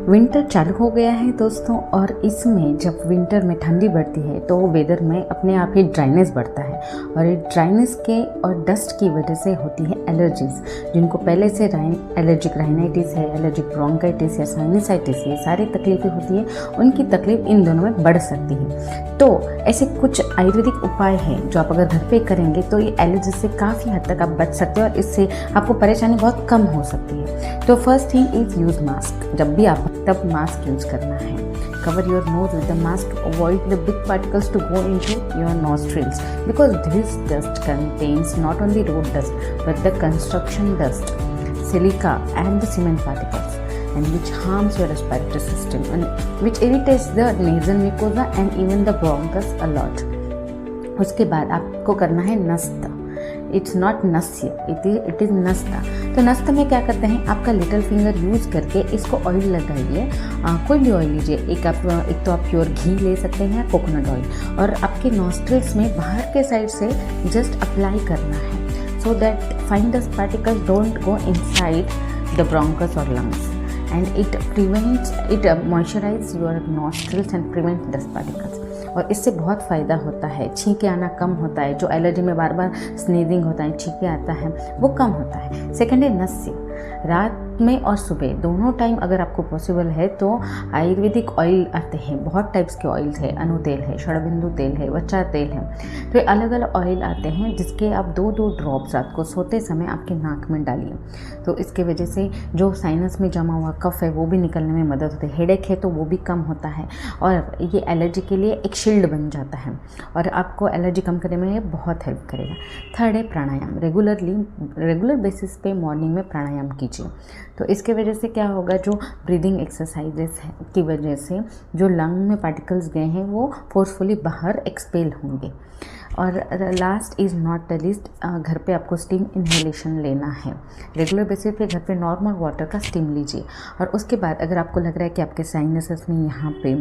Winter चालू हो गया है दोस्तों, और इसमें जब विंटर में ठंडी बढ़ती है तो वेदर में अपने आप ही ड्राइनेस बढ़ता है, और ये ड्राइनेस के और डस्ट की वजह से होती है एलर्जीज। जिनको पहले से एलर्जिक राइनाइटिस है, एलर्जिक ब्रोंकाइटिस या साइनसाइटिस, ये सारी तकलीफें होती है, उनकी तकलीफ इन दोनों में बढ़ सकती है। तो ऐसे कुछ आयुर्वेदिक उपाय हैं जो आप अगर घर पे करेंगे तो ये एलर्जी से काफ़ी हद तक आप बच सकते हो और इससे आपको परेशानी बहुत कम हो सकती है। तो first thing is use mask. जब भी आप तब मास्क यूज़ करना है। Cover your nose with the mask. Avoid the big particles to go into your nostrils, because this dust contains not only road dust but the construction dust, silica and the cement particles, and which harms your respiratory system and which irritates the nasal mucosa and even the bronchus a lot. उसके बाद आपको करना है नस्त। It's not नस्य, it is नस्ता। तो नस्त में क्या करते हैं, आपका लिटिल फिंगर यूज़ करके इसको ऑयल लगाइए। कोई भी ऑयल लीजिए, एक तो आप प्योर घी ले सकते हैं, कोकोनट ऑयल, और आपके नॉस्ट्रिल्स में बाहर के साइड से जस्ट अप्लाई करना है, so that fine dust particles don't go inside the bronchus और lungs, and it moisturize your nostrils and prevent dust particles। और इससे बहुत फ़ायदा होता है, छींके आना कम होता है, जो एलर्जी में बार बार स्नीजिंग होता है, छींके आता है, वो कम होता है। सेकेंड है नस्य। रात में और सुबह दोनों टाइम अगर आपको पॉसिबल है तो आयुर्वेदिक ऑयल आते हैं, बहुत टाइप्स के ऑयल्स है, अनु तेल है, षड़बिंदु तेल है, वच्चा तेल है। तो ये अलग अलग ऑयल आते हैं जिसके आप 2-2 ड्रॉप्स रात को सोते समय आपके नाक में डालिए। तो इसके वजह से जो साइनस में जमा हुआ कफ है वो भी निकलने में मदद होती है, हेडेक है तो वो भी कम होता है, और ये एलर्जी के लिए एक शील्ड बन जाता है और आपको एलर्जी कम करने में ये बहुत हेल्प करेगा। थर्ड है प्राणायाम। रेगुलर बेसिस पे मॉर्निंग में प्राणायाम कीजिए। तो इसके वजह से क्या होगा, जो ब्रीदिंग एक्सरसाइजेस है की वजह से जो लंग में पार्टिकल्स गए हैं वो फोर्सफुली बाहर एक्सपेल होंगे। और last is not the least, घर पे आपको स्टीम इन्हेलेशन लेना है। रेगुलर बेसिस पे घर पे नॉर्मल वाटर का स्टीम लीजिए, और उसके बाद अगर आपको लग रहा है कि आपके साइनसेस में यहाँ पे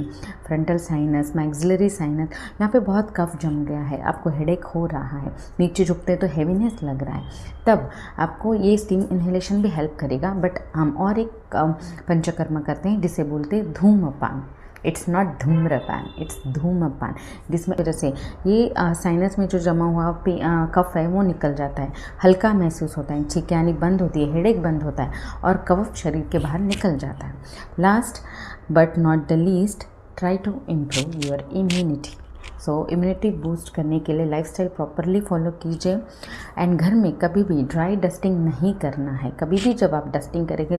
फ्रंटल साइनस, मैक्सिलरी साइनस, यहाँ पे बहुत कफ जम गया है, आपको हेडेक हो रहा है, नीचे झुकते तो हैवीनेस लग रहा है, तब आपको ये स्टीम इन्हेलेशन भी हेल्प करेगा। बट हम और एक पंचकर्म करते हैं जिसे बोलते हैं धूमपान। इट्स नॉट धूम्रपान, इट्स धूमपान, जिसमें वजह से ये साइनस में जो जमा हुआ कफ है वो निकल जाता है, हल्का महसूस होता है, छींके आनी बंद होती है, हेडेक बंद होता है, और कफ शरीर के बाहर निकल जाता है। Last but not the least, try to improve your immunity. So immunity boost करने के लिए लाइफस्टाइल प्रॉपरली फॉलो कीजिए, एंड घर में कभी भी ड्राई डस्टिंग नहीं करना है। कभी भी जब आप डस्टिंग करेंगे